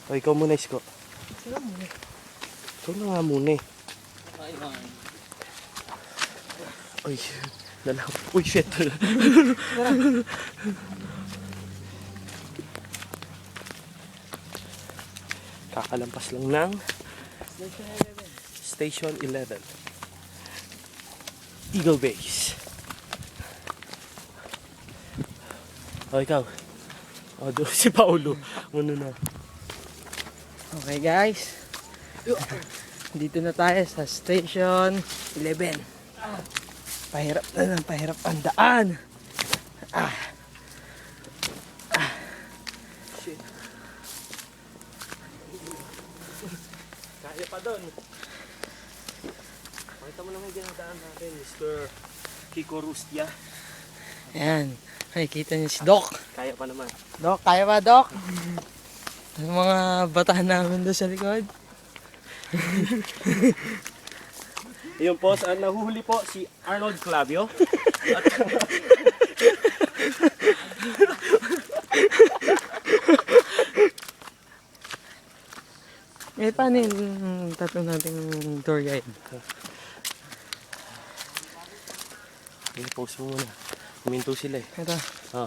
O, ikaw muna, Isko. Sila muna. Ikaw na nga muna eh. Uy, dalaw. Uy, shit. Kakalampas lang ng Station 11. Eagle Base. O, ikaw. O, doon si Paulo. Muna na. Okay guys. Dito na tayo sa Station 11. Pahirap na ng pahirap ang daan. Shit. Kaya pa doon. Pakita mo naman yung ginadaan natin, Mr. Kiko Rustia. Ayan. Nakikita niyo si Doc. Kaya pa naman. Doc, kaya ba Doc? Yung mga batahan namin doon sa likod. Ayun po, saan nahuhuli po si Arnold Clavio. At Paano yung tatlo nating tour guide? post mo muna. Huminto sila eh. Ito. Ah.